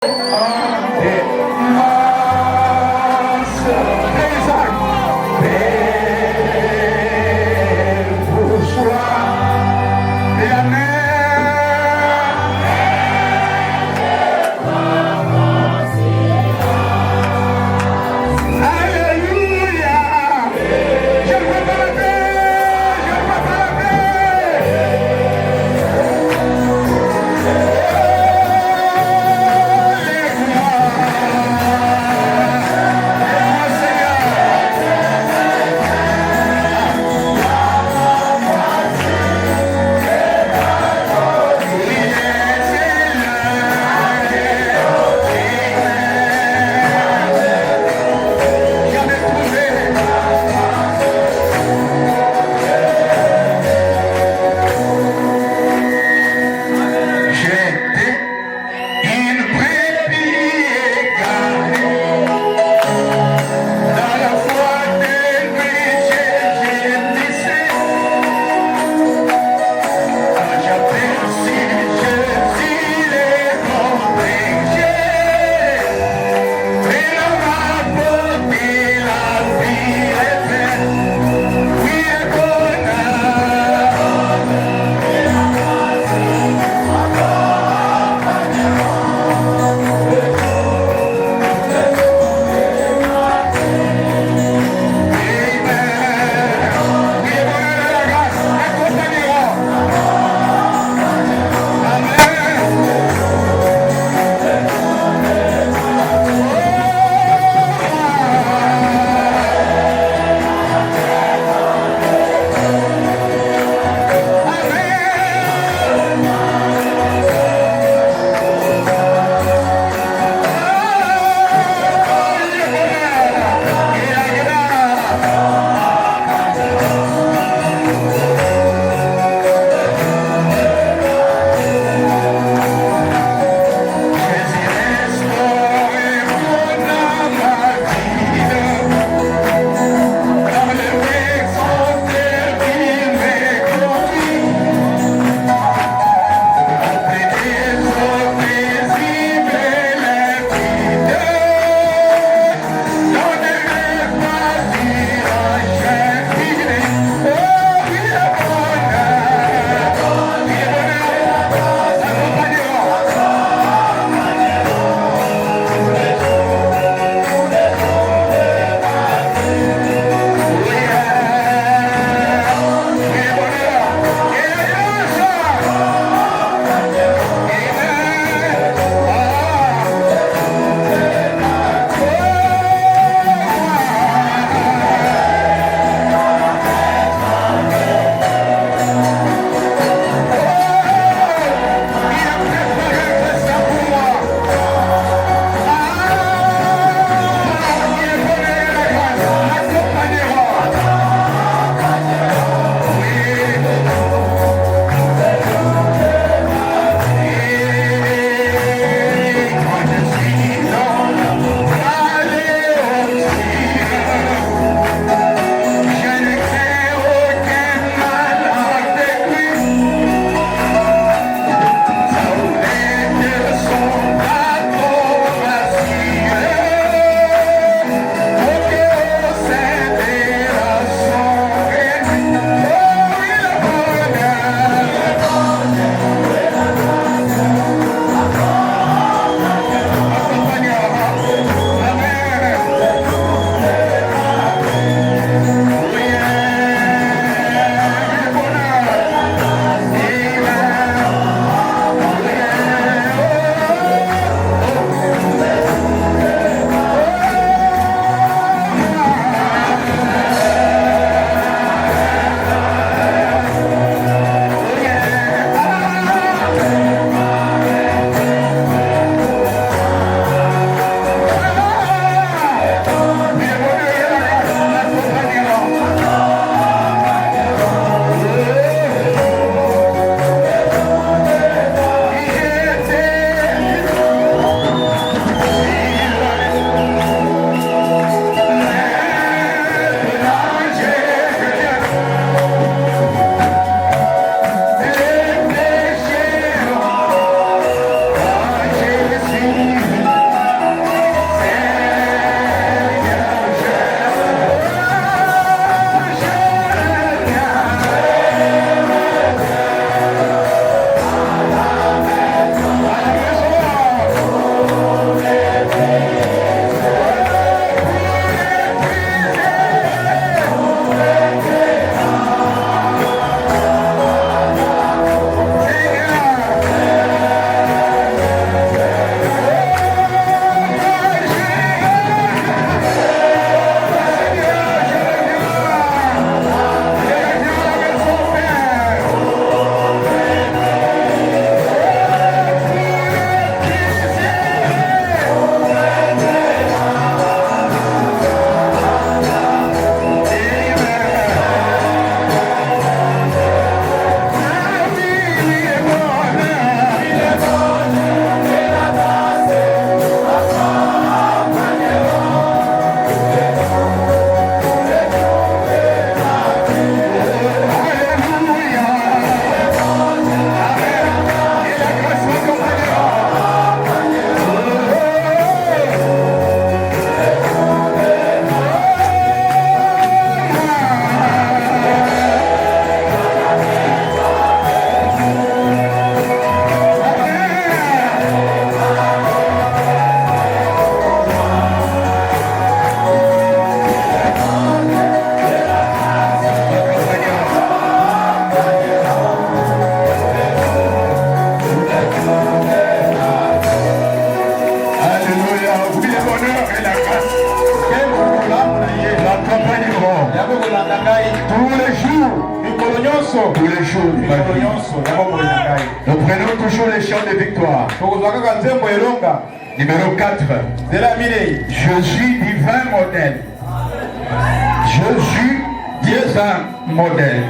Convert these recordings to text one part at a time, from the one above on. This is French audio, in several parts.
Alléluia. la grâce. L'accompagnement. Tous les jours. Tous les jours. Nous prenons toujours les chants de victoire. Numéro 4. Jésus divin modèle. Jésus divin modèle.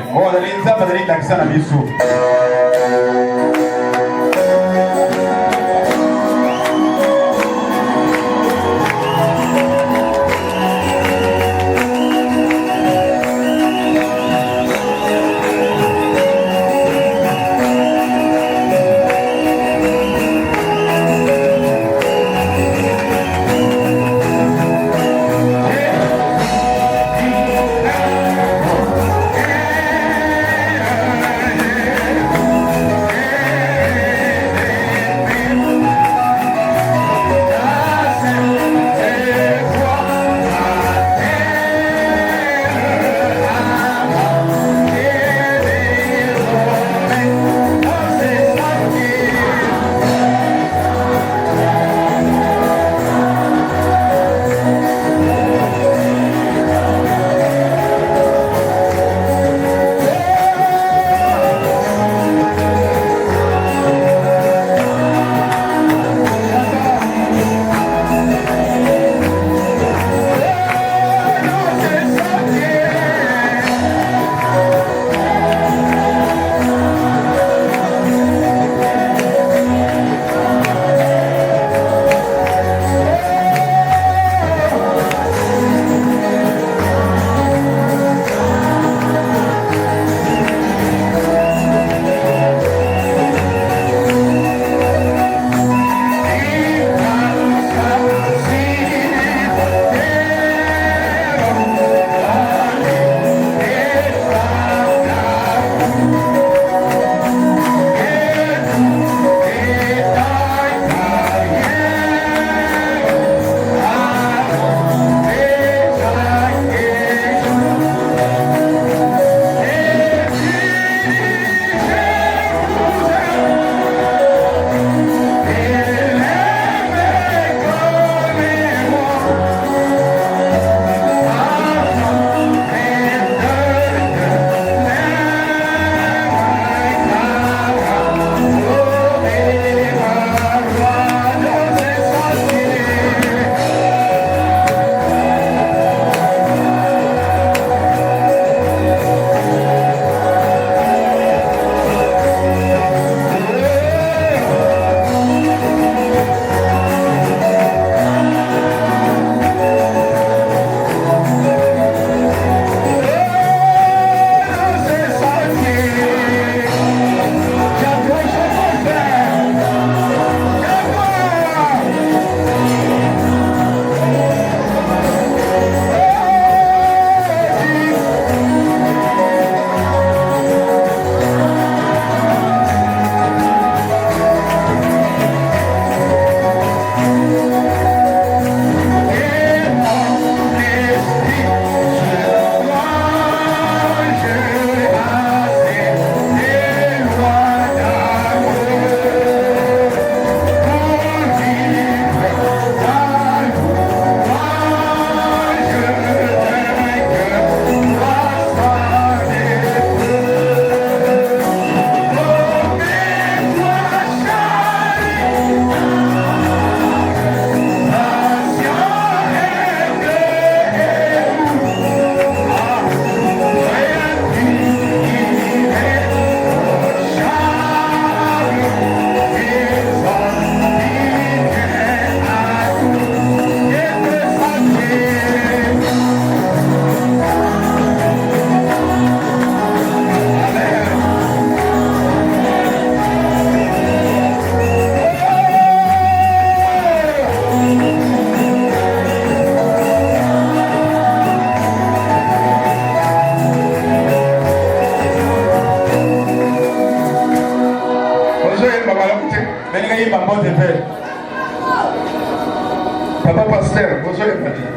Papa pasteur,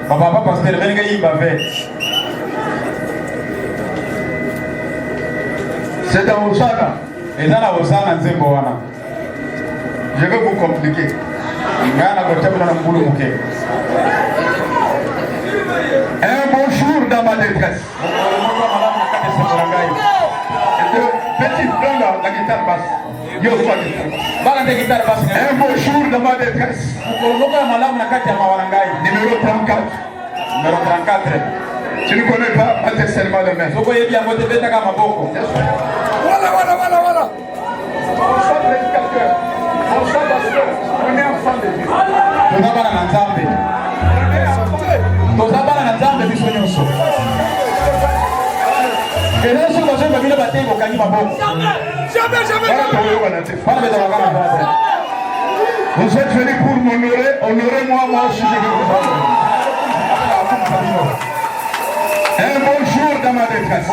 papa pasteur, venga yimba ve. C'est dans Osana. Et dans la Osana nzembo wana. Je vais vous compliquer. Ngana kwa tabu na mbulu mke. ma détresse. Petit blanc là, la guitare basse. Yo, soit guitare basse. Un beau jour dans ma détresse. Numéro 34. Numéro 34. Tu ne connais pas, pas tes serments de main. Voilà. On sent prédicateur. On sent pasteur. On est enfant de Dieu. Vous êtes venus pour m'honorer, honorez-moi, moi aussi je vais vous honorer. Un bon jour dans ma détresse.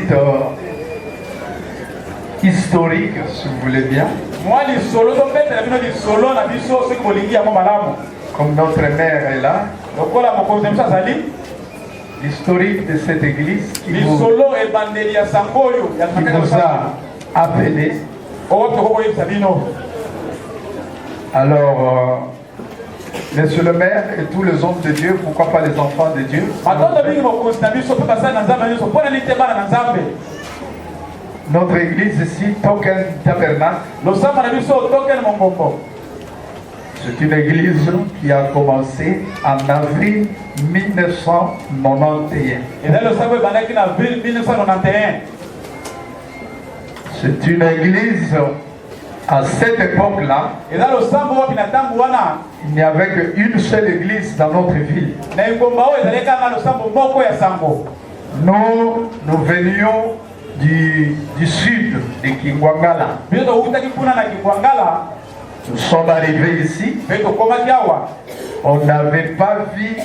petite historique, si vous voulez bien. Comme notre mère est là, l'historique de cette église qui vous a appelé. Alors, Monsieur le maire et tous les hommes de Dieu, pourquoi pas les enfants de Dieu? Notre église ici, Token Tabernacle, c'est une église qui a commencé en avril 1991. C'est une église, à cette époque-là, il n'y avait qu'une seule église dans notre ville. Nous venions du sud de Kingwangala. Nous sommes arrivés ici. On n'avait pas vu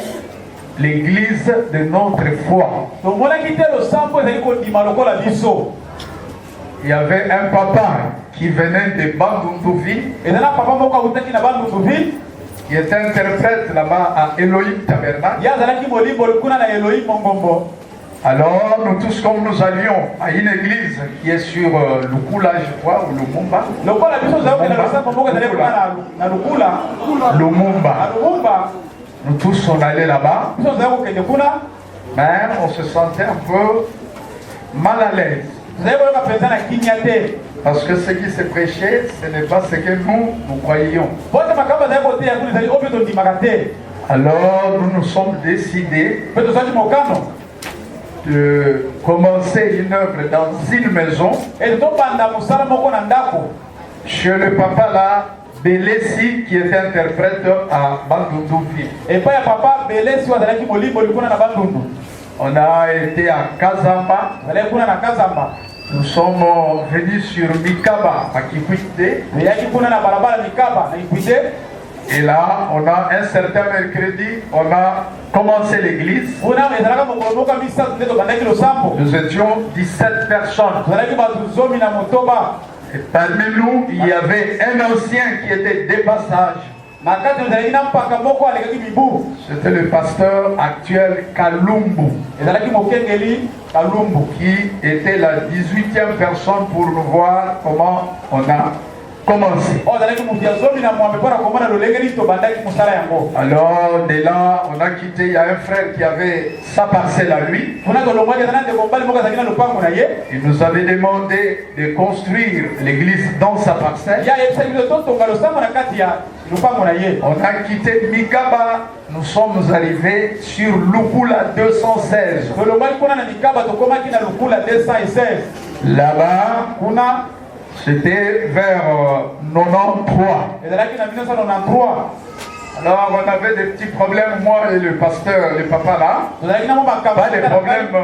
l'église de notre foi. Il y avait un papa qui venait de Bandunduvi, qui était interprète là-bas à Elohim Tabernacle. Alors, nous tous, comme nous allions à une église qui est sur Lukula, je crois, ou Lumumba. Lumumba. Nous tous, on allait là-bas. Mais on se sentait un peu mal à l'aise. Parce que ce qui s'est prêché, ce n'est pas ce que nous croyions. Alors, nous nous sommes décidés de commencer une œuvre dans une maison chez le papa là, Belesi, qui était interprète à Bandunduvi. On a été à Kazamba. Nous sommes venus sur Mikaba à Kikwite. Et là, on a un certain mercredi, on a commencé l'église. Nous étions 17 personnes. Et parmi nous, il y avait un ancien qui était de passage. C'était le pasteur actuel Kalumbu, qui était la 18e personne pour nous voir comment on a commencé. Alors de là, on a quitté, il y a un frère qui avait sa parcelle à lui. Il nous avait demandé de construire l'église dans sa parcelle. On a quitté Mikaba, nous sommes arrivés sur Lukula 216. Là-bas, c'était vers 93. Alors on avait des petits problèmes, moi et le pasteur, le papa là. Pas des problèmes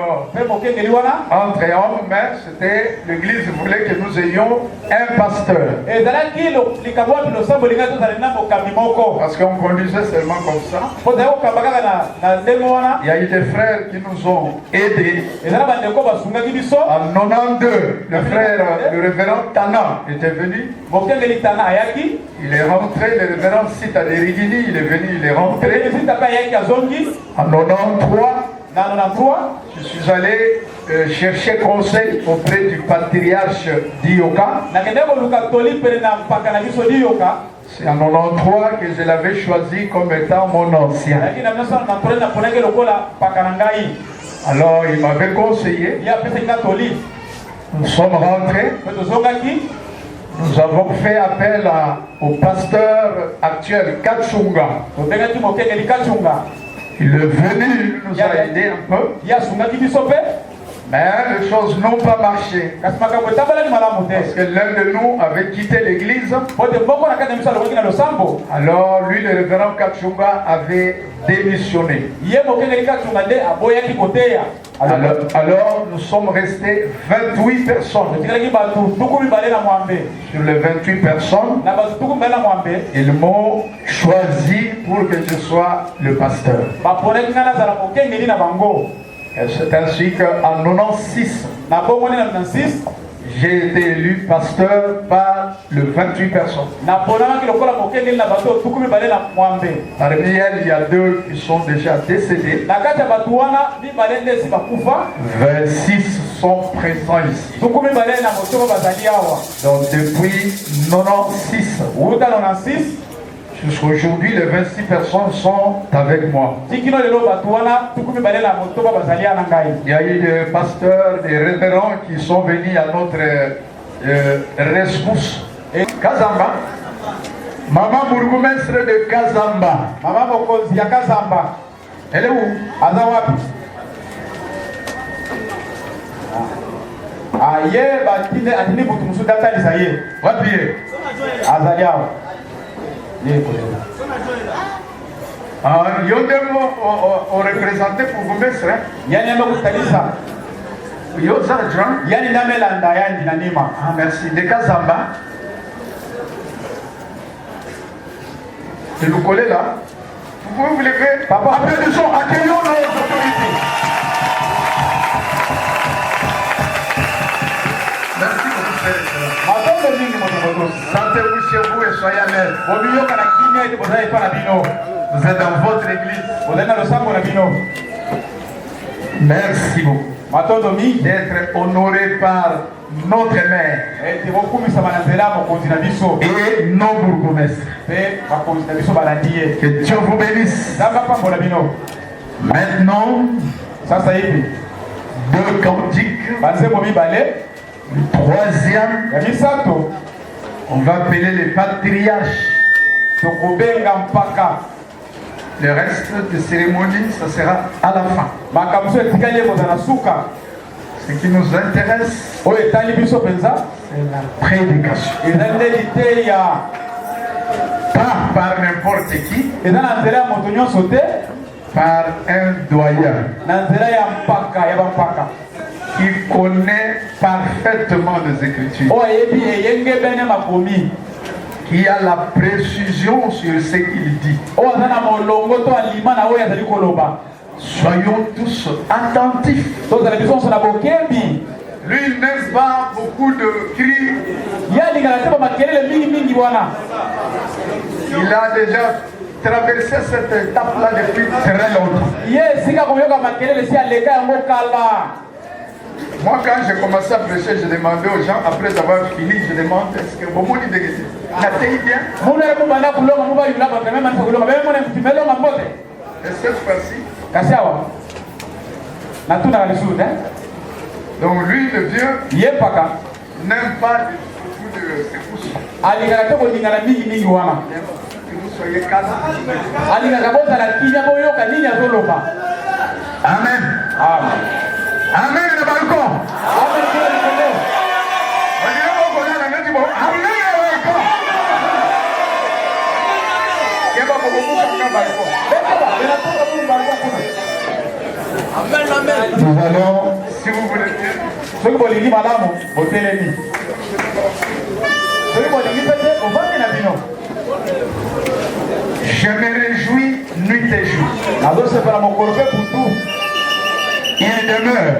entre hommes, mais c'était l'église voulait que nous ayons un pasteur. Parce qu'on conduisait seulement comme ça. Il y a eu des frères qui nous ont aidés. En 92, le frère, le révérend Tana était venu. Il est rentré, le révérend Sita de Rigini, il est venu, il est rentré. En 93, je suis allé chercher conseil auprès du patriarche d'Ioka. C'est en 93 que je l'avais choisi comme étant mon ancien. Alors il m'avait conseillé. Nous sommes rentrés. Nous avons fait appel au pasteur actuel, Kachunga. Il est venu, il nous a aidé un peu. Mais les choses n'ont pas marché. Parce que l'un de nous avait quitté l'église. Alors lui, le révérend Kachunga, avait démissionné. Alors nous sommes restés 28 personnes. Sur les 28 personnes, ils m'ont choisi pour que je sois le pasteur. Et c'est ainsi qu'en 96, j'ai été élu pasteur par le 28 personnes. Parmi elles, il y a 2 qui sont déjà décédés. 26 sont présents ici. Donc depuis 96 jusqu'à aujourd'hui, les 26 personnes sont avec moi. Il y a eu des pasteurs, des révérends qui sont venus à notre rescousse. Kazamba, maman bourgmestre de Kazamba. Maman Mokozi ya Kazamba. Elle est où? Azawapi. Aye batine atini butu musudata lisaye. Wapi ye? Azaliao. Yondemo on représenté pour bourgmestre. Yani ndo kutalisa. Yani namelanda yani nanima. Ah merci. De Kazamba. Et le collègue là, vous pouvez vous lever. Papa, applaudissons, accueillons nos autorités. Merci beaucoup, frère. Sentez-vous chez vous et soyez à l'aise. Vous êtes dans votre église. Merci beaucoup d'être honoré par notre mère et nos bourgmestres. Que Dieu vous bénisse. Maintenant, 2 cantiques. Le 3e, on va appeler les patriarches. Le reste de cérémonie, ça sera à la fin. Ce qui nous intéresse, c'est la prédication. Pas par n'importe qui, par un doyen qui connaît parfaitement les Écritures, qui a la précision sur ce qu'il dit. Soyons tous attentifs. Lui, il n'aime pas beaucoup de cris. Il a déjà traversé cette étape-là depuis très longtemps. Moi, quand j'ai commencé à prêcher, je demandais aux gens, après avoir fini, je demande, est-ce que vous m'avez dit bien? Et cette fois-ci, donc lui, le vieux, n'aime pas beaucoup de secousses. Que vous soyez calme. Amen. Amen, le balcon. Amen, le balcon. Nous allons, si vous voulez bien, je me réjouis nuit et jour. Il demeure.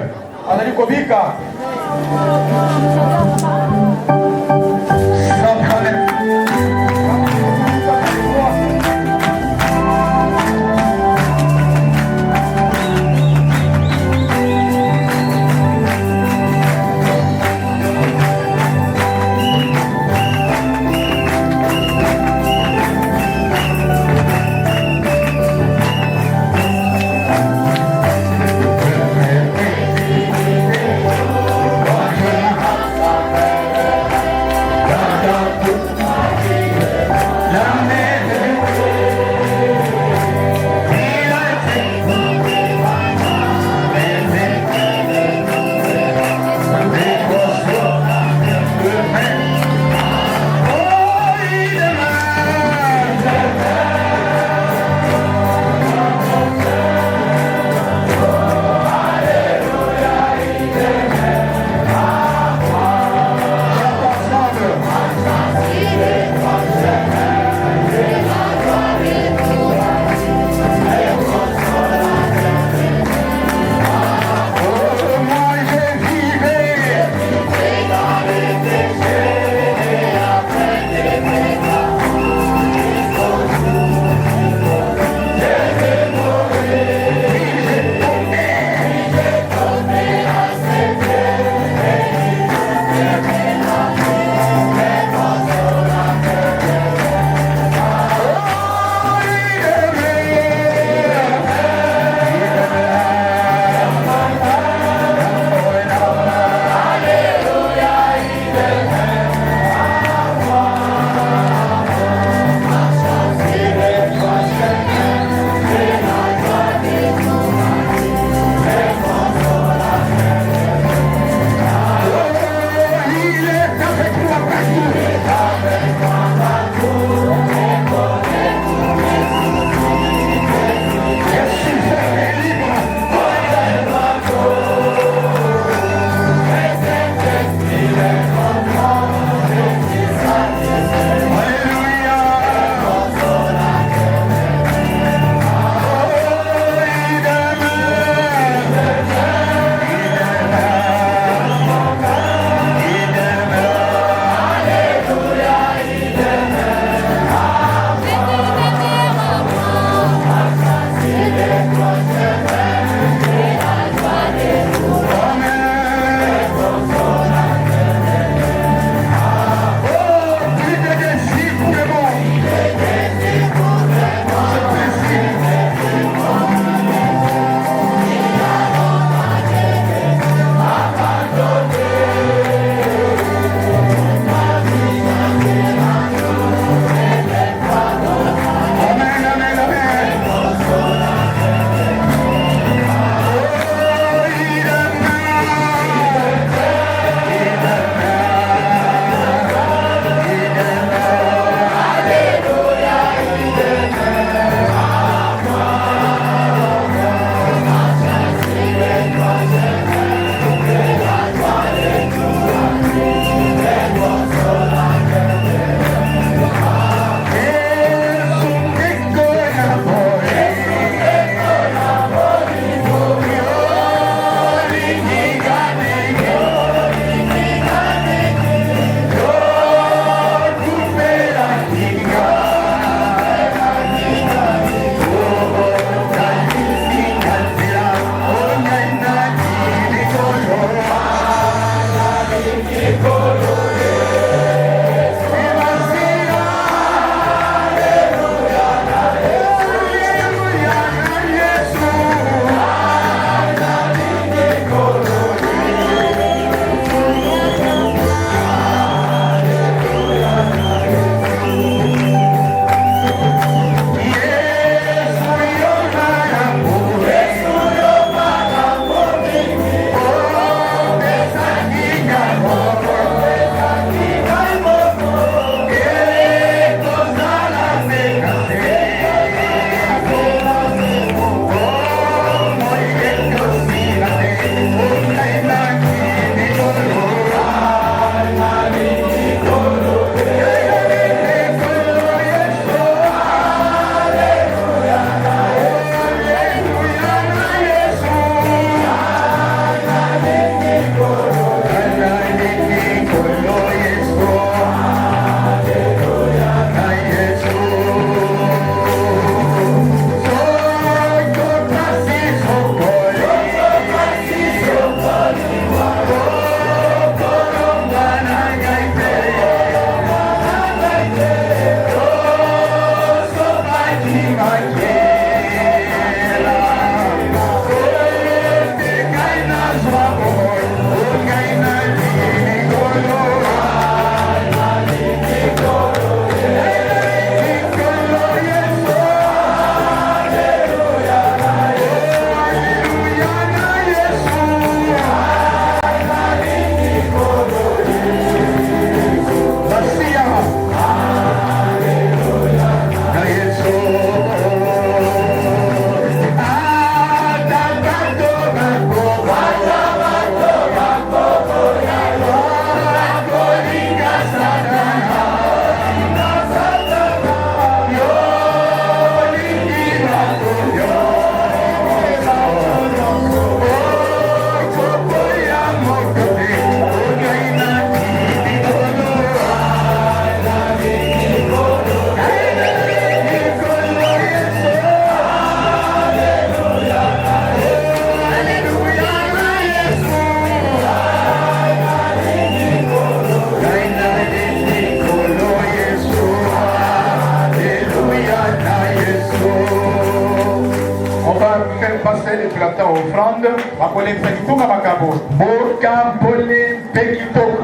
bakolekisa kitunga makabo bokampole mpe kitoko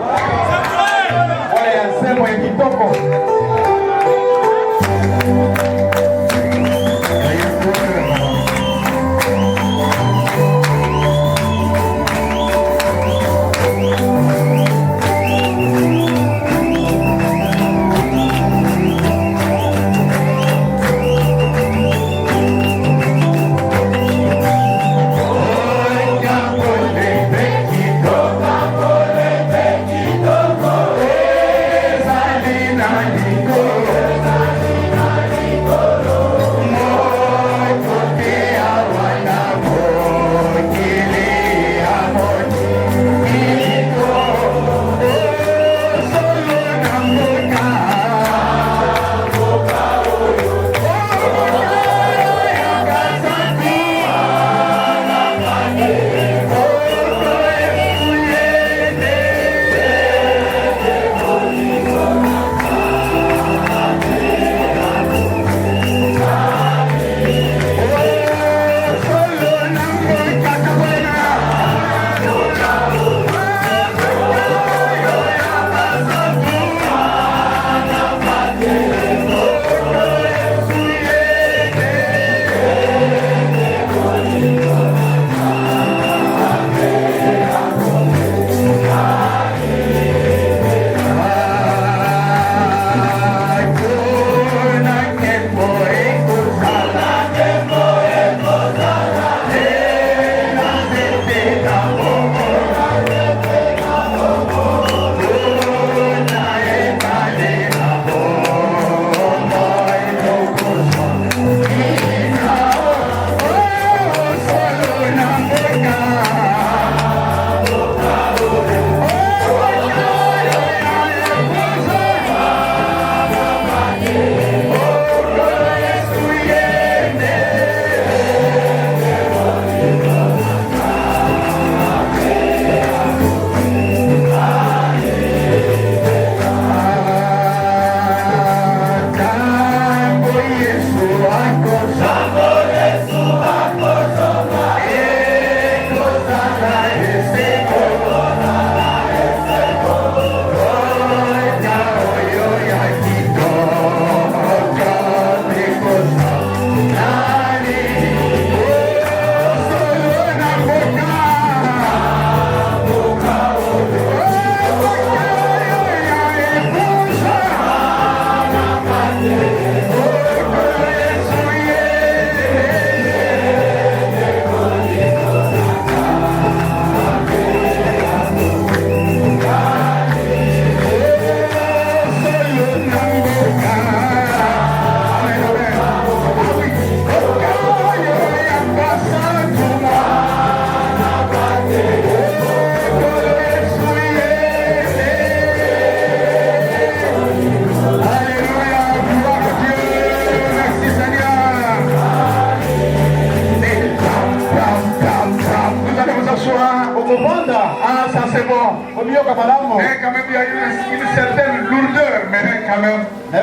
wala ya nzembo ya kitoko. Mais quand même, il y a une certaine lourdeur, mais quand même. Mais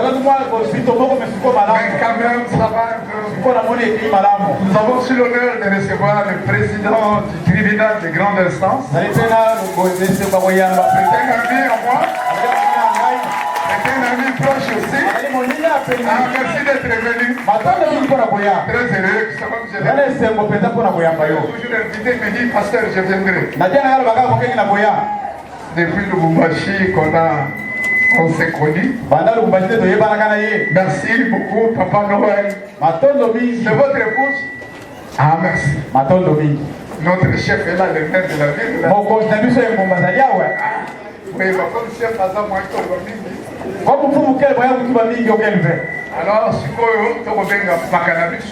quand même, ça va un peu. Nous avons aussi l'honneur de recevoir le président du tribunal de grande instance. C'est un ami à moi. C'est un ami proche aussi. Merci d'être venu. Très heureux que ça va me toujours invité, me dit, pasteur, je viendrai. Depuis le Lubumbashi on s'est connus. Merci beaucoup, Papa Noël. C'est votre épouse? Ah, merci. Notre chef est là, le maire de la ville. Là. Oui, ma chef a ça, moi, alors, si vous avez un cannabis,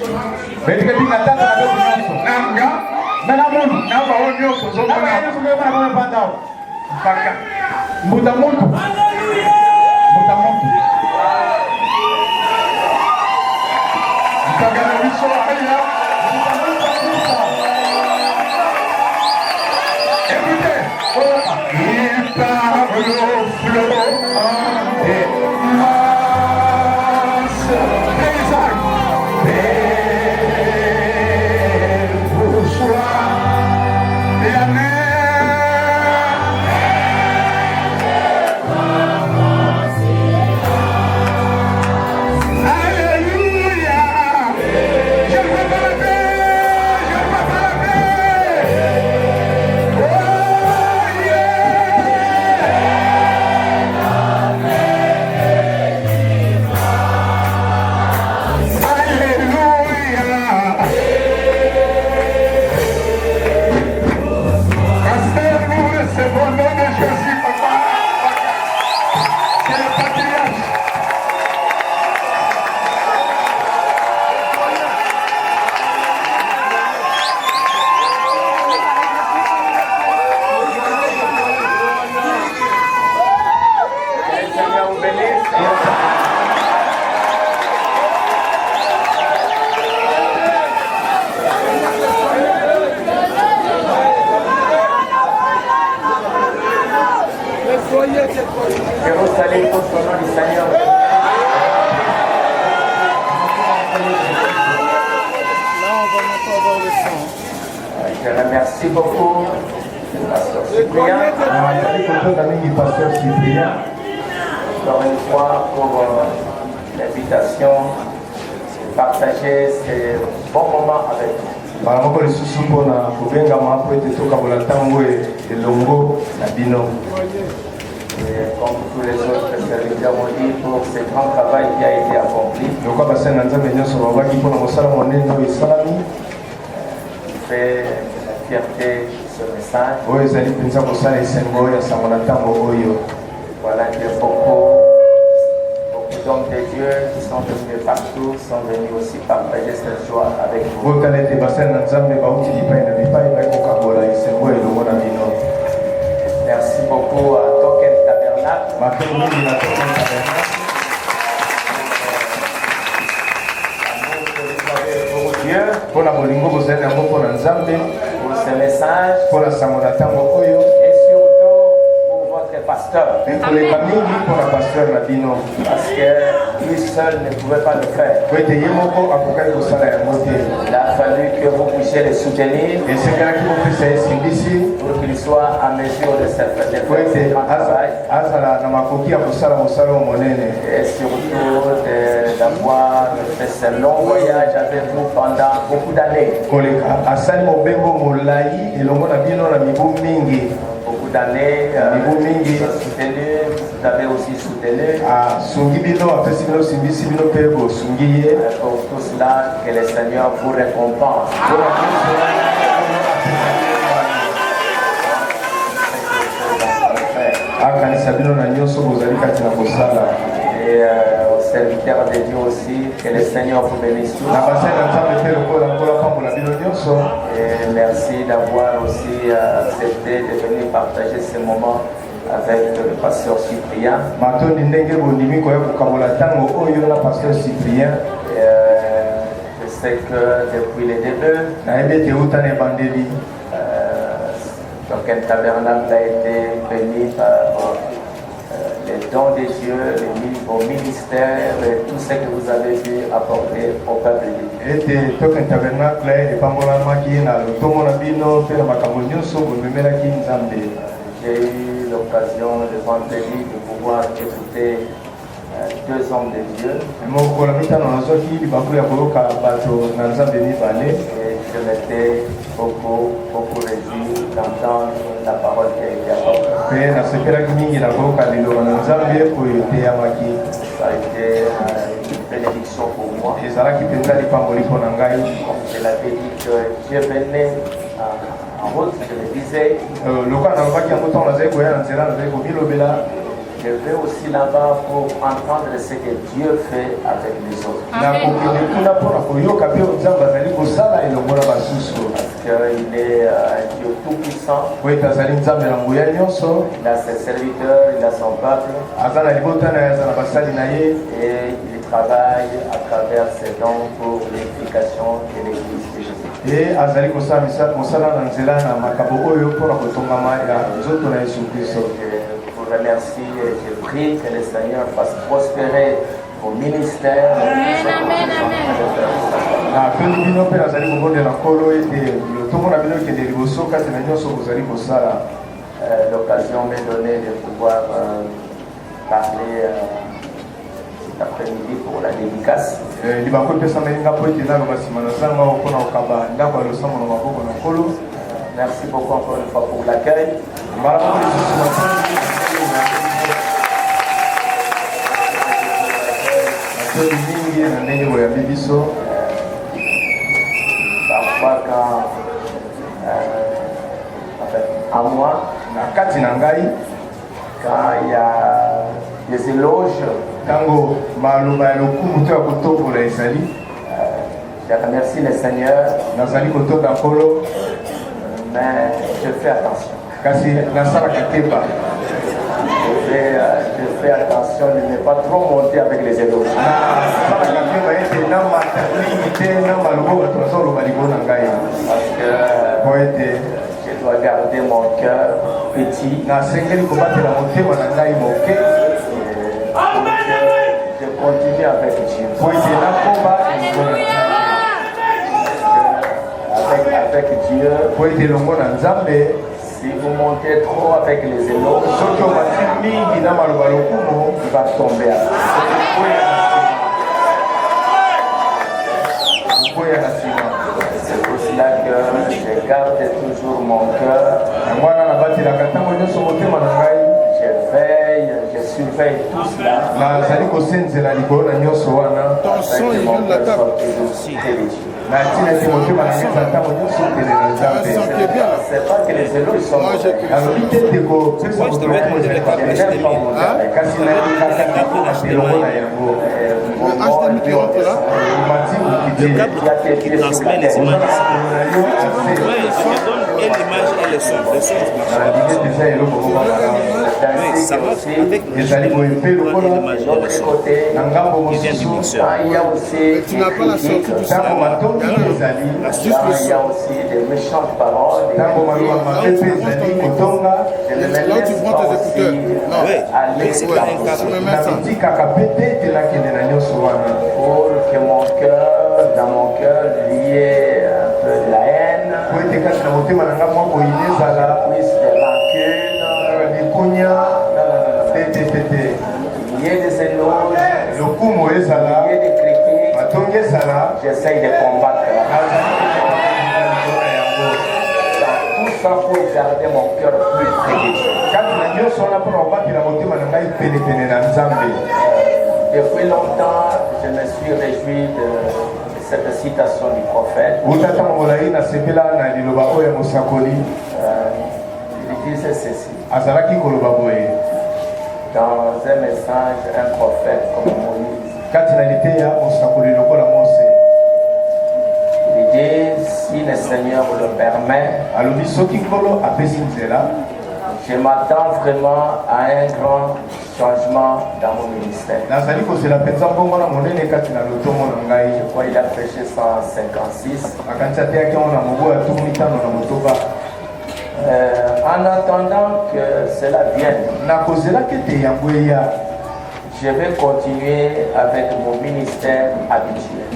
Jérusalem pour son nom du Seigneur. Là, on va même pas avoir le son. Je remercie beaucoup le pasteur Cyprien. Pasteur Cyprien. Encore une fois pour l'invitation de partager ces bons moments avec vous. Maramoko lisusu mpona kobengama po ete tokabola ntango elongo na bino. Et comme tous les autres serviteurs ont dit, pour ce grand travail qui a été accompli, Lokola basali na Nzambe nyonso babaki mpona mosala monene oyo esalami fait la fierté de ce message. oyo ezali mpenza kosala esengo ya sango na ntango oyo. Voilà que beaucoup d'hommes de Dieu qui sont venus de partout sont venus aussi partager cette joie avec vous. Botala ete basali na Nzambe bauti bipai na bipai baki kokabola esengo elongo na bino. Merci beaucoup à Token Tabernacle. Matondo mingi na Token Tabernacle. Dieu Mpona bolingo bozali yango mpona Nzambe pour ce message mpona sango na ntango oyo et surtout pour votre pasteur. ekoleka mingi mpona pasteur na bino Parce que lui seul ne pouvait pas le faire. po ete ye moko akokaki kosala yango te. Il a fallu que vous puissiez le soutenir esengelaki kopesa ye simbisi pour qu'il soit à mesure de faire po ce ete grand travail azala na makoki ya kosala mosala oyo monene et surtout d'avoir fait ce long voyage avec vous pendant beaucoup d'années. koleka asali mobembo molai elongo na bino na mibu mingi. Beaucoup d'années, Mibu mingi. vous avez soutenu, vous avez aussi soutenu. asungi bino apesi bino simbisi bino mpe bosungi ye. Pour tout cela, que le Seigneur vous récompense. akanisa bino na nyonso bozali kati na kosala. Et aux serviteurs de Dieu aussi, que le Seigneur vous bénisse tous. na basali na Nzambe mpe lokola mpola pambola bino nyonso. Et merci d'avoir aussi accepté de venir partager ce moment avec le pasteur Cyprien. matondi ndenge bondimi koya kokabola ntango oyo na pasteur Cyprien. Je sais que depuis le début, nayebi ete euta na ebandeli donc un tabernacle a été béni par les dons de Dieu, vos ministères et tout ce que vous avez dû apporter au peuple de Dieu. ete Token Tabernacle epambolamaki na lotongo na bino mpe na makambo nyonso bomemelaki Nzambe. J'ai eu l'occasion le vendredi de pouvoir écouter deux hommes de Dieu. mokolo mitano nazwaki libaku ya koyoka bato na Nzambe mibale. Et je m'étais beaucoup réjoui d'entendre la parole qui a été apportée. mpe nasepelaki mingi na koyoka liloba na Nzambe oyo eteyamaki. Ça a été une bénédiction pour moi. ezalaki mpenza lipamboli mpo na ngai. Comme je l'avais dit que je venais en route, je le disais, lokola nalobaki yango ntango nazali koya na nzela nazali kobilobela. je vais aussi là-bas pour entendre ce que Dieu fait avec les autres. nakokende kuna mpona koyoka mpe Nzambe azali kosala elongo na basusu. Parce qu'il est un Dieu tout-puissant. po ete azali Nzambe na nguya nyonso. Il a ses serviteurs, il a son peuple. aza na libota na ye aza na basali na ye. Et il travaille à travers ses dons pour l'édification de l'Église de Jésus. ye azali kosala mosala na nzela na makambo oyo mpona kotongama ya nzoto na Yesu Kristo. Je vous remercie et je prie que le Seigneur fasse prospérer vos ministères. napeli bino mpe nazali kobondela nkolo ete lotongo na bino ekende liboso kati na nyonso bozali kosala. L'occasion m'est donnée de pouvoir parler cet après-midi pour la dédicace. libaku epesameli nga mpo ete naloba nsima na zanga oyo mpona kokaba ndako ya losambo na maboko na nkolo. Merci beaucoup encore une fois pour l'accueil. mbala moko lisusu natoli mingi na ndenge boyambi biso. Parfois quand à moi, na kati na ngai quand il y a des éloges, ntango maloba ya lokumu to ya kotombola ezali. je remercie le Seigneur, nazali kotoka nkolo mais je fais attention. kasi nasalaka keba. Je fais attention de ne pas trop monter avec les éloges. nasalaka keba ete namata mingi te na maloba bato bazoloba libo na ngai Parce que po ete je dois garder mon cœur petit. Je continue avec Dieu. Avec Dieu, si vous montez trop avec les éloges, il va tomber à c'est pour cela que je garde toujours mon cœur. Je veille, je surveille tout cela. Ton son, il vient de la table. C'est pas que les éloges sont Moi, je devrais poser les tables. HDMI qui rentre là. Le câble qui transmet les images. Oui, je donne et l'image et le son. Le son, oui, ça marche avec le son. Et l'image et le son. Il vient du mixeur. Tu n'as pas la sortie du son. Il y a aussi des méchantes paroles. Là, tu prends tes écouteurs. Non, oui, c'est pas un câble. Pour que mon cœur, dans mon cœur, lié un peu de la haine, plus de rancune, il y ait des éloges, il y ait des critiques, j'essaye de combattre. Tout ça pour garder mon cœur plus près de Dieu. Depuis longtemps, je me suis réjoui de cette citation du prophète. Il disait ceci. Dans un message, un prophète comme Moïse, il dit, si le Seigneur le permet, je m'attends vraiment à un grand changement dans mon ministère. Je crois qu'il a prêché 156. En attendant que cela vienne, je vais continuer avec mon ministère habituel.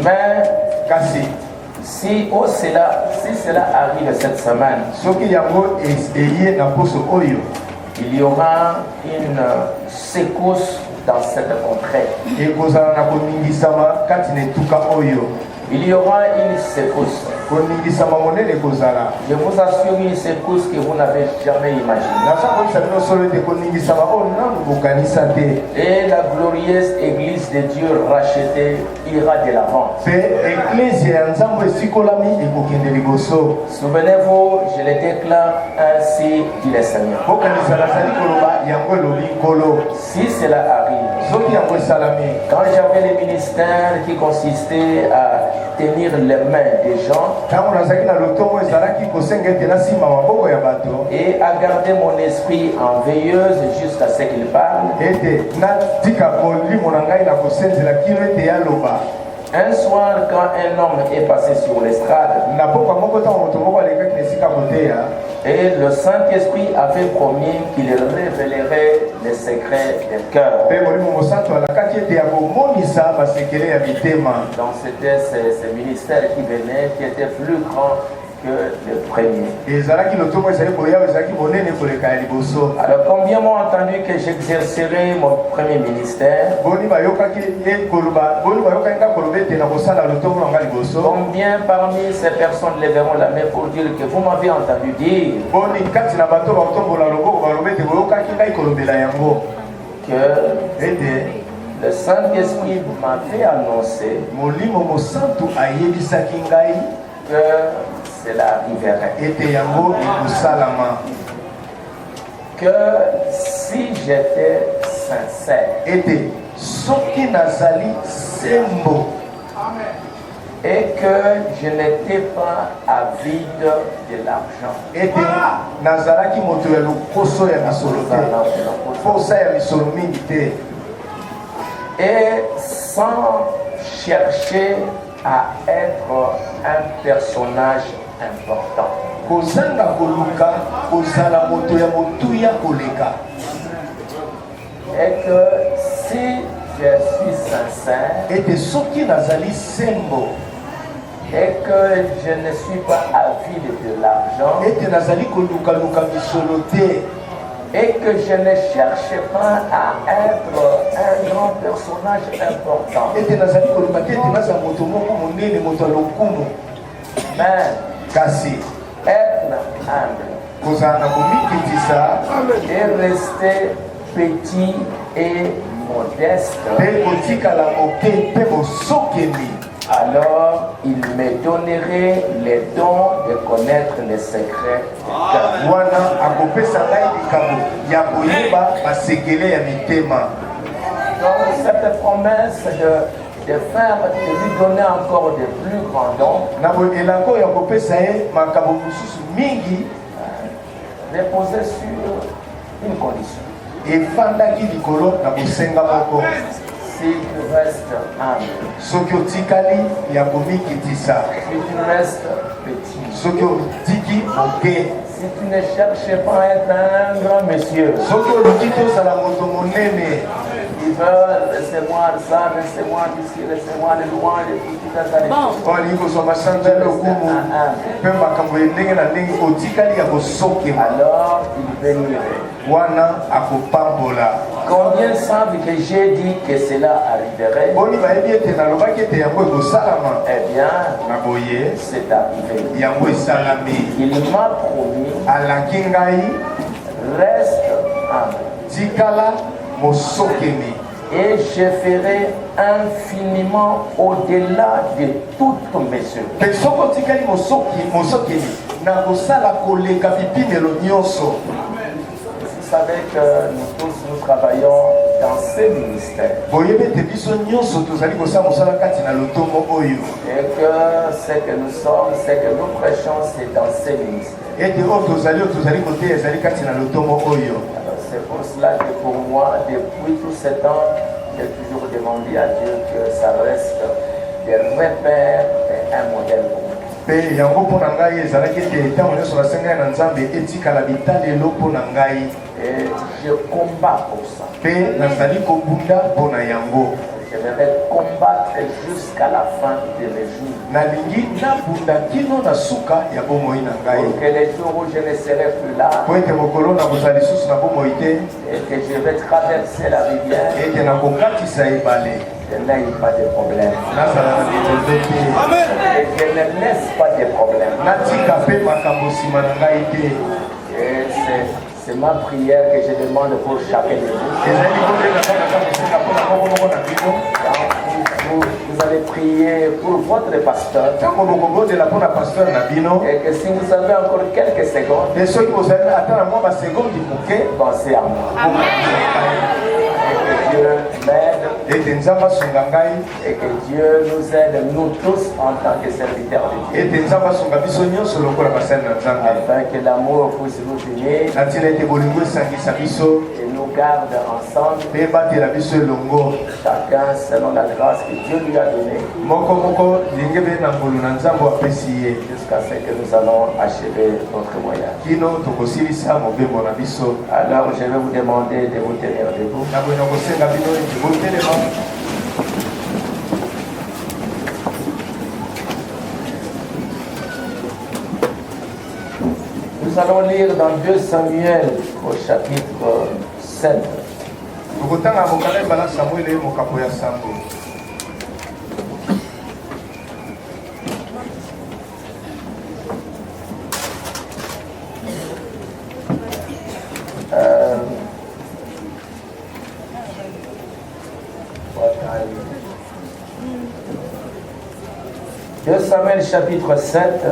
Mais si cela arrive cette semaine, il y aura une secousse dans cette contrée. Il y aura une secousse. Je vous assure une secousse que vous n'avez jamais imaginée. Et la glorieuse église de Dieu rachetée ira de l'avant. Souvenez-vous, je le déclare ainsi, dit le Seigneur. Si cela arrive, quand j'avais le ministère qui consistait à tenir les mains des gens et à garder mon esprit en veilleuse jusqu'à ce qu'il parle, un soir, quand un homme est passé sur l'estrade et le Saint-Esprit avait promis qu'il révélerait les secrets des cœurs. Donc c'était ce ministère qui venait, qui était plus grand que le premier. Alors combien m'ont entendu que j'exercerai mon premier ministère? Combien parmi ces personnes lèveront la main pour dire que vous m'avez entendu dire que le Saint-Esprit m'avait annoncé que cela arriverait. Que si j'étais sincère et que je n'étais pas avide de l'argent, et sans chercher à être un personnage important. Et que si je suis sincère et que je ne suis pas avide de l'argent et que je ne cherche pas à être un grand personnage important, mais être humble et rester petit et modeste, alors il me donnerait les dons de connaître les secrets du cœur. Donc cette promesse de faire, de lui donner encore de plus grands dons, reposait sur une condition. Si tu restes humble, si tu restes petit, si tu ne cherches pas à être un grand monsieur, ils veulent laissez-moi ça, laissez-moi ici, laissez-moi les louanges, les petites alors il bénirait. Combien savent que j'ai dit que cela arriverait? Eh bien, c'est arrivé. Il m'a promis, reste humble. Et je ferai infiniment au-delà de toutes mes œuvres. Vous savez que nous tous nous travaillons dans ces ministères. Et que ce que nous sommes, ce que nous prêchons, c'est dans ces ministères. C'est pour cela que pour moi, depuis tout ce temps, j'ai toujours demandé à Dieu que ça reste des repères et un modèle pour moi. Et je combats pour ça. Je vais combattre jusqu'à la fin de mes jours. Pour que les jours où je ne serai plus là, et que je vais traverser la rivière, je n'ai pas de problème. Et je ne laisse pas de problème. Et c'est ma prière que je demande pour chacun de vous. Vous allez prier pour votre pasteur. Et que si vous avez encore quelques secondes, pensez à moi. Et que Dieu m'aide. Et que Dieu nous aide, nous tous, en tant que serviteurs de Dieu. Afin que l'amour puisse nous unir et nous garde ensemble, chacun selon la grâce que Dieu lui a donnée, jusqu'à ce que nous allons achever notre voyage. Alors je vais vous demander de vous tenir debout. Nous allons lire dans 2 Samuel au chapitre 7. Samuel chapitre 7,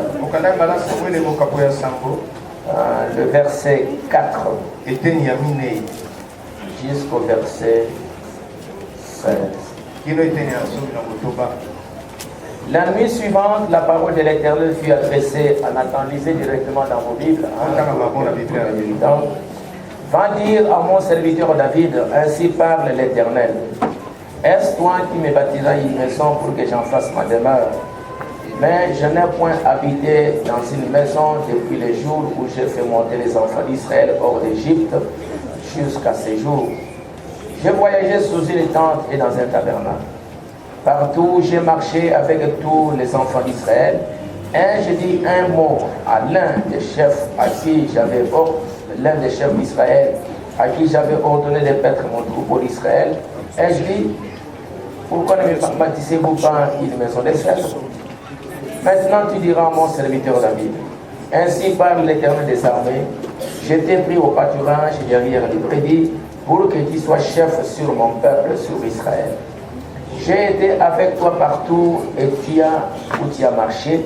le verset 4 jusqu'au verset 16. La nuit suivante, la parole de l'Éternel fut adressée à Nathan. Lisez directement dans vos Bibles. Va dire à mon serviteur David, ainsi parle l'Éternel. est-ce toi qui me bâtiras une maison pour que j'en fasse ma demeure? Mais je n'ai point habité dans une maison depuis le jour où j'ai fait monter les enfants d'Israël hors d'Égypte jusqu'à ce jour. J'ai voyagé sous une tente et dans un tabernacle. Partout j'ai marché avec tous les enfants d'Israël, et j'ai dit un mot à l'un des chefs à qui j'avais l'un des chefs d'Israël à qui j'avais ordonné de paître mon troupeau d'Israël, et je dis, pourquoi ne me bâtissez-vous pas une maison de cèdre? Maintenant tu diras à mon serviteur David, ainsi parle l'Éternel des armées, je t'ai pris au pâturage derrière les brebis pour que tu sois chef sur mon peuple, sur Israël. J'ai été avec toi partout et où tu as marché.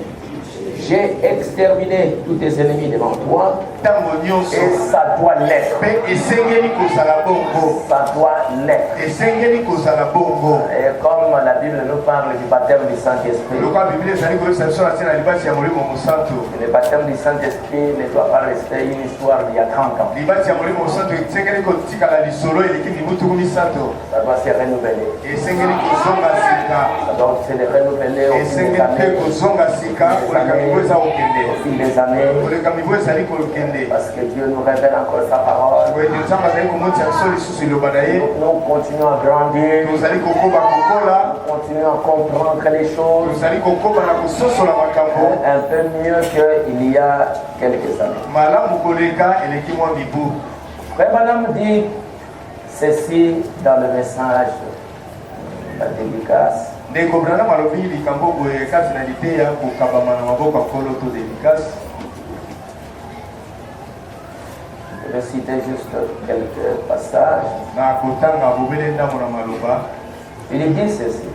J'ai exterminé tous tes ennemis devant toi. Et ça doit l'être. Ça doit l'être. Et comme la Bible nous parle du baptême du Saint-Esprit, le baptême du Saint-Esprit ne doit pas rester une histoire d'il y a 30 ans. Ça doit se renouveler. Ça doit se renouveler au fil des années. Parce que Dieu nous révèle encore sa parole. Nous continuons à grandir. Nous continuons à comprendre les choses un peu mieux qu'il y a quelques années. Frère Branham dit ceci dans le message, la dédicace. Je vais citer juste quelques passages. Il dit ceci.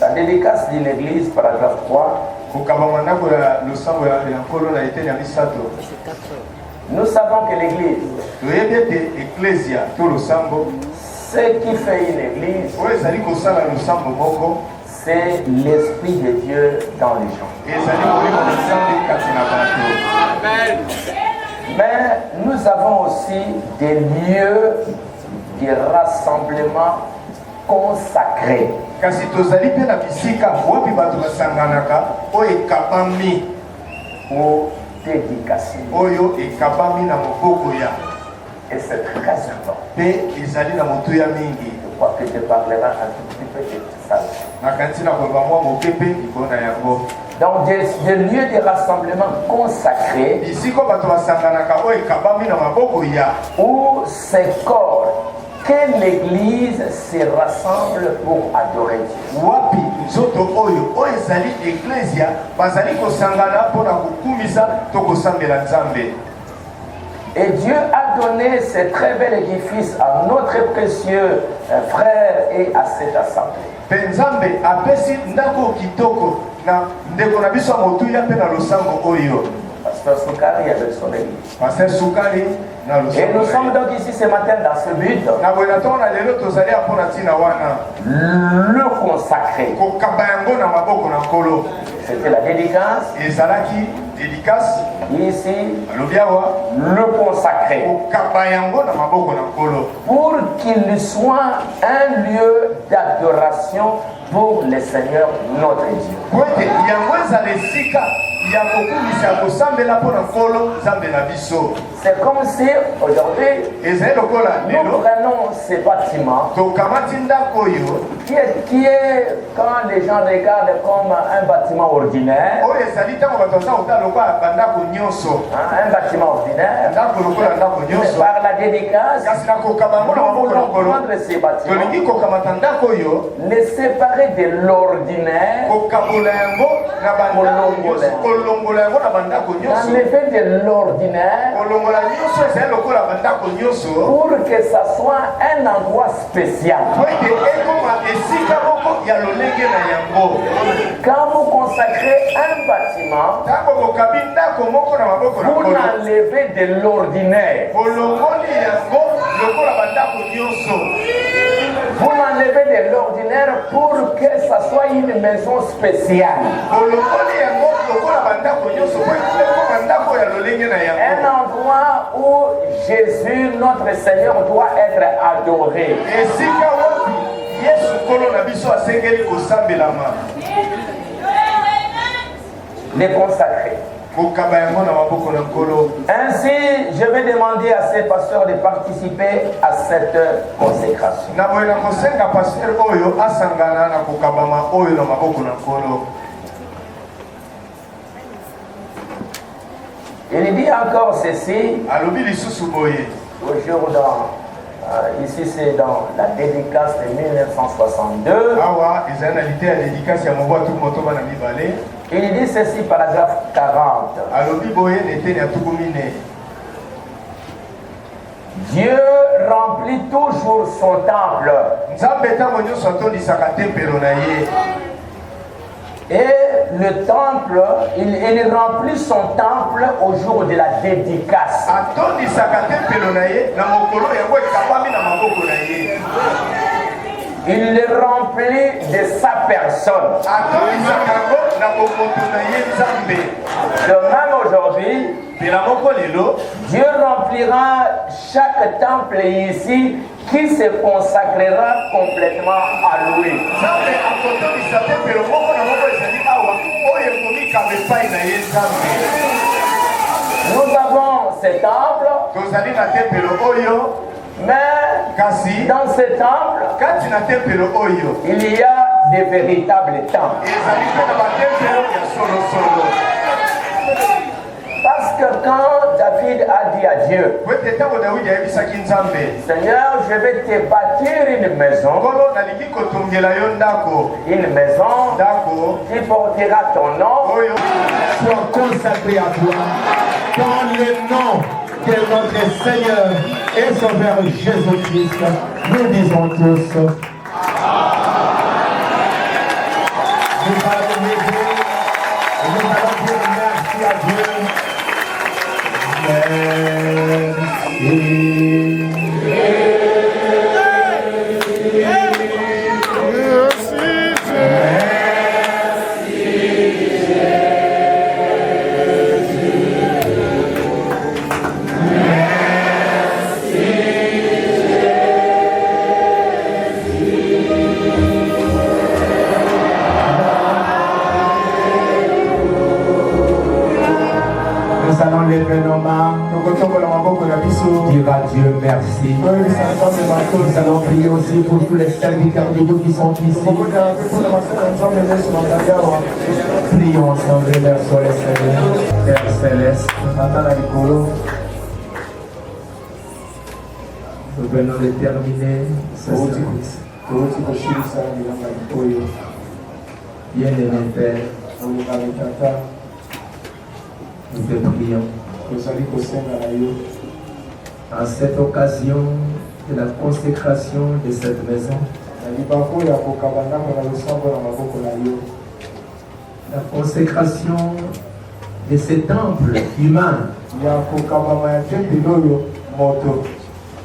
La dédicace d'une église, paragraphe 3. Nous savons que l'église, ce qui fait une église, c'est l'Esprit de Dieu dans les gens. Mais nous avons aussi des lieux de rassemblement consacrés. Ou dédicacés. Et c'est très important. Je crois que je parlerai un tout petit peu de ça. Donc des lieux de rassemblement consacrés où ces corps que l'église se rassemble pour adorer Dieu. Et Dieu a donné ce très bel édifice à notre précieux frère et à cette assemblée. Pasteur Soukari avec son église. Et nous sommes donc ici ce matin dans ce but. Le consacrer. C'était la dédicace. Ici, le consacrer. Pour qu'il soit un lieu d'adoration pour le Seigneur notre Dieu. C'est comme si aujourd'hui nous prenons ces bâtiments qui est, quand les gens regardent comme un bâtiment ordinaire, un bâtiment ordinaire, mais par la dédicace, nous voulons prendre ces bâtiments, les séparer de l'ordinaire, enlever de l'ordinaire pour que ça soit un endroit spécial. Quand vous consacrez un bâtiment, vous l'enlevez de l'ordinaire. Vous l'enlevez de l'ordinaire pour que ça soit une maison spéciale. Un endroit où Jésus notre Seigneur doit être adoré. Les consacrer. Ainsi, je vais demander à ces pasteurs de participer à cette consécration. Il dit encore ceci. Aujourd'hui, ici c'est dans la dédicace de 1962. Il dit ceci, paragraphe 40. Dieu remplit toujours son temple. Et le temple, il remplit son temple au jour de la dédicace. Il le remplit de sa personne. De même aujourd'hui, Dieu remplira chaque temple ici qui se consacrera complètement à lui. Nous avons ce temple, mais dans ce temple, il y a des véritables temples. Parce que quand David a dit à Dieu, Seigneur, je vais te bâtir une maison qui portera ton nom, soit consacré à toi dans le nom de notre Seigneur et Sauveur Jésus-Christ. Nous disons tous. Nous allons dire merci à Dieu. Dire à Dieu merci. Nous allons prier aussi pour tous les serviteurs de Dieu qui sont ici. Prions ensemble vers le Seigneur. Père céleste, nous venons de terminer ce service. Bien-aimé Père, nous te prions. À cette occasion de la consécration de cette maison, la consécration de ce temple humain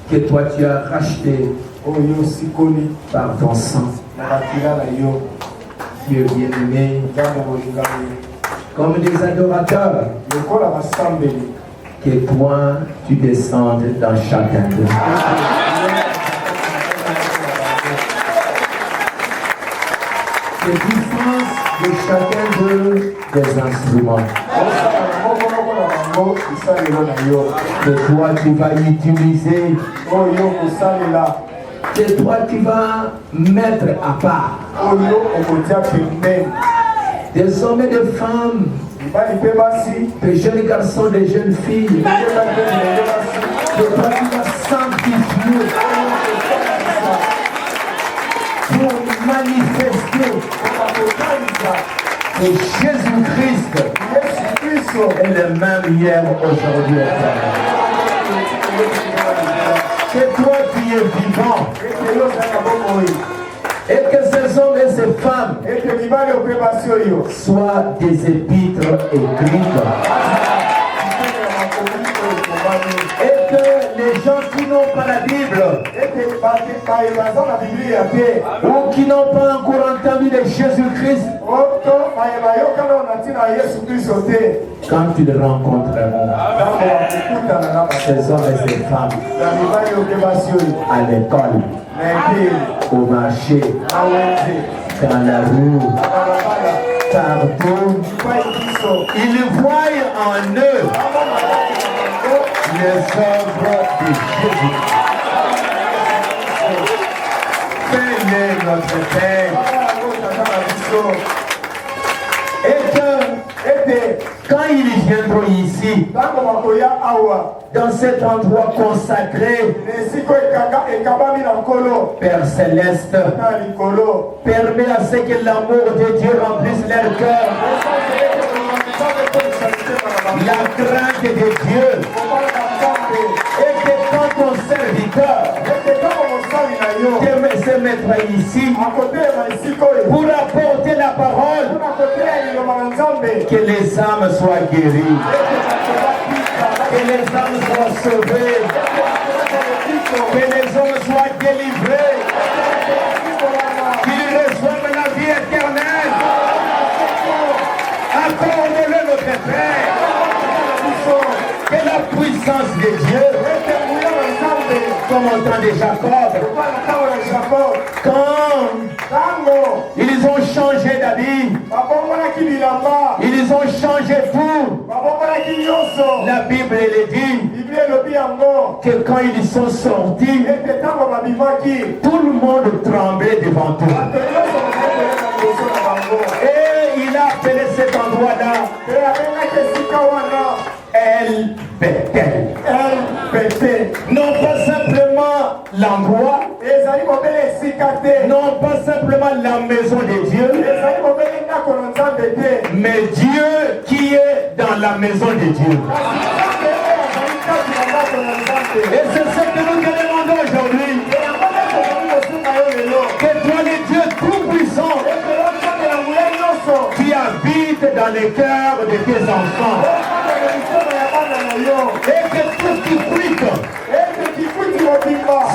que toi tu as racheté par ton sang. Dieu bien-aimé, comme des adorateurs, que toi tu descendes dans chacun de nous. Que puissance de chacun d'eux des instruments. Que toi tu vas utiliser, que toi tu vas mettre à part. Des hommes et des femmes, des jeunes garçons, des jeunes filles, que toi tu vas sanctifier pour manifester que Jésus-Christ est le même hier, aujourd'hui. Que toi qui es vivant, et que ces hommes et ces femmes soient des épîtres écrites. Et que les gens qui n'ont pas la Bible ou qui n'ont pas encore entendu de Jésus-Christ, quand tu les rencontreras, ces hommes et ces femmes à l'école, au marché, dans la rue, partout, ils voient en eux les œuvres de Jésus. Fais-les, notre Père. Et quand ils viendront ici, dans cet endroit consacré, Père Céleste, permets à ce que l'amour de Dieu remplisse leur cœur, la crainte de Dieu, et que quand ton serviteur se mettra ici pour apporter la parole, que les âmes soient guéries, que les âmes soient sauvées, que les hommes soient délivrés, qu'ils reçoivent la vie éternelle. Accorde-le, notre Père, que la puissance de Dieu, comme au temps de Jacob, quand ils ont changé d'habit, ils ont changé tout. La Bible elle dit que quand ils sont sortis, tout le monde tremblait devant eux. Et il a appelé cet endroit-là El Bethel. Non pas simplement l'endroit, non pas simplement la maison de Dieu, mais Dieu qui est dans la maison de Dieu. Et c'est ce que nous te demandons aujourd'hui. Que toi, le Dieu tout-puissant, qui habite dans les cœurs de tes enfants, et que tout qui fuite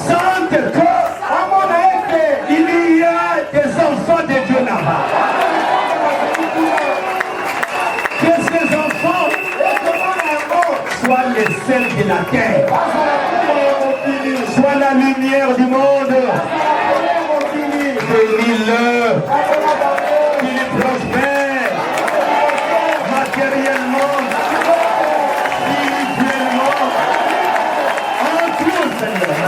sente que il y a des enfants de Dieu là-bas. Que ces enfants soient les sels de la terre, soient la lumière du monde. Bénis-le, qu'ils prospèrent matériellement, spirituellement, en tout, Seigneur.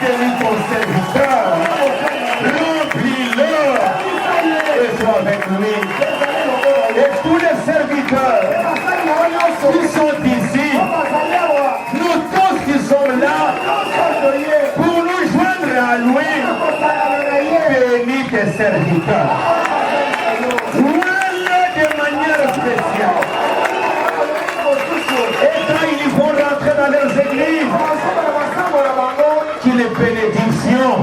Bénis ton serviteur, remplis-le et sois avec lui. Et tous les serviteurs qui sont ici, nous tous qui sommes là, pour nous joindre à lui, bénis tes serviteurs. Voilà de manière spéciale. Et quand ils vont rentrer dans leurs églises, que les bénédictions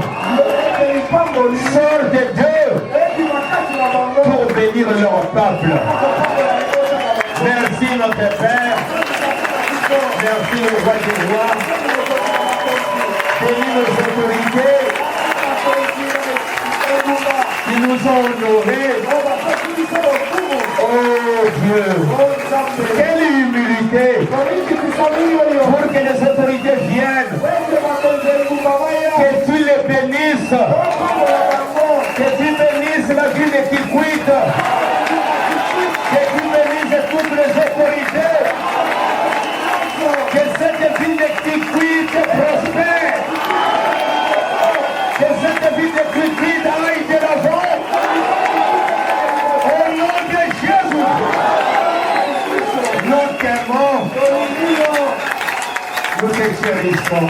sortent d'eux pour bénir leur peuple. Merci notre Père. Merci le roi des rois. Bénis nos autorités qui nous ont honorés. Oh Dieu, quelle humilité pour que les autorités viennent, que tu les bénisses, que tu bénisses la ville de Kikwit, que tu bénisses toutes les autorités, que cette ville de Kikwit prospère, que cette ville de Kikwit aille de l'avant. Au nom de Jésus, nous t'aimons, nous te chérissons.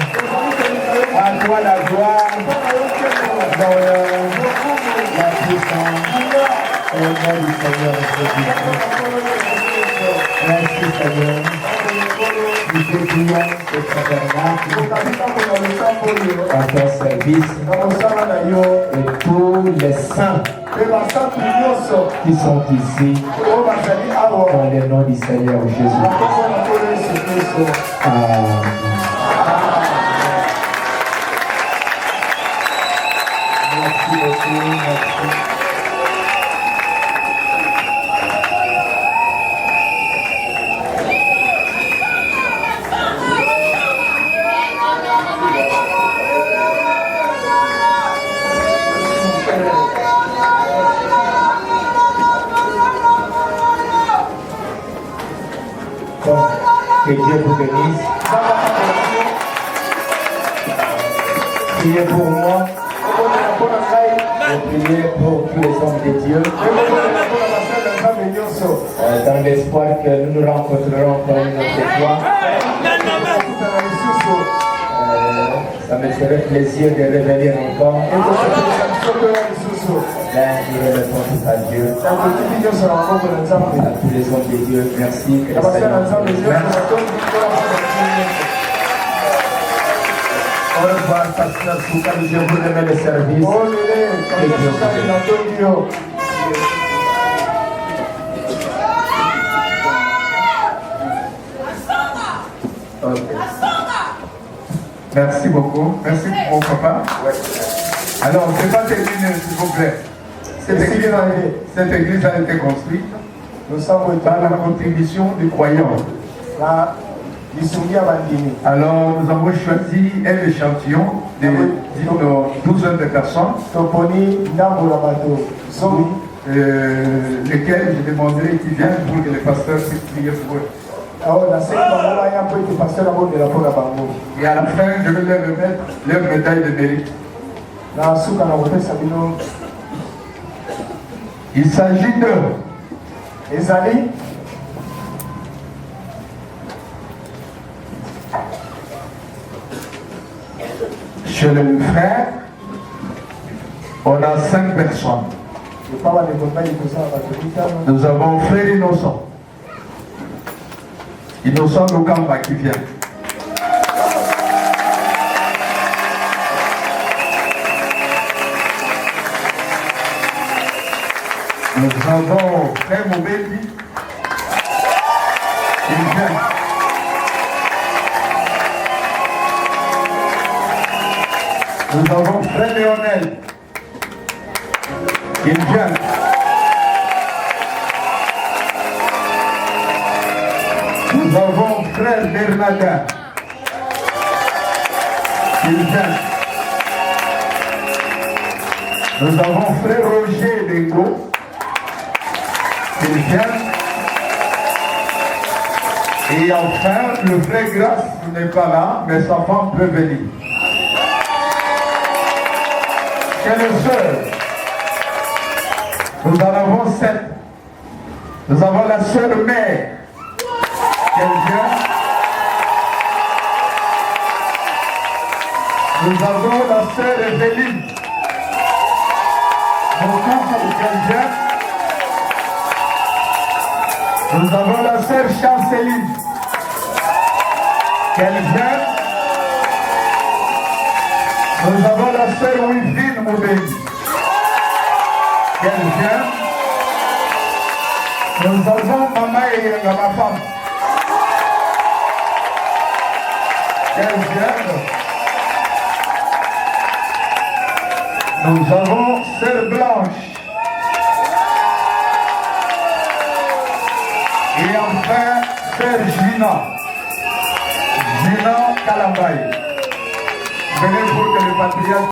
À toi la gloire, l'honneur, la puissance, au nom du Seigneur Jésus-Christ. Merci Seigneur. Nous te prions ce tabernacle à ton service et tous les saints qui sont ici dans le nom du Seigneur Jésus-Christ. Amen. Merci beaucoup. Merci. Donc, que Dieu vous bénisse. Priez pour moi. Et priez pour tous les hommes de Dieu. Dans l'espoir que nous nous rencontrerons encore une autre fois. Ça me ferait plaisir de revenir encore. Là, nous remettons tout à Dieu. À tous les hommes de Dieu, merci. Que le Seigneur vous bénisse. Au revoir, pasteur Souka, je vous remets le service. Que Dieu vous bénisse. Okay. Merci beaucoup. Merci mon papa. Alors, je ne vais pas terminer, s'il vous plaît. Cette église a été construite par la contribution des croyants. Alors, nous avons choisi un échantillon de 12 de personnes, lesquels je demanderai qu'ils viennent pour que le pasteur puisse prier pour eux. Et à la fin, je vais leur remettre leur médaille de mérite. Il s'agit de chez le frère, on a 5 personnes. Nous avons frère Innocent. Innocent Lukamba qui vient. Nous avons frère Moubeli. Il vient. Nous avons frère Léonel. Il vient. Nous avons frère Bernardin. Il vient. Nous avons frère Roger Bengo. Il vient. Et enfin, le frère Grace n'est pas là, mais sa femme peut venir. Quelle sœur? Nous en avons 7. Nous avons la sœur mère. Qu'elle vient. Nous avons la sœur Evelyne. Mon couple, qu'elle vient. Nous avons la sœur Chanceline. Qu'elle vient. Nous avons la sœur Wivine Moubeli. Qu'elle vient. Nous avons Maman Eyenga, ma femme. Qu'elle vient. Nous avons sœur Blanche. Et enfin, sœur Gina. Gina Kalambay. Venez pour que le patriarche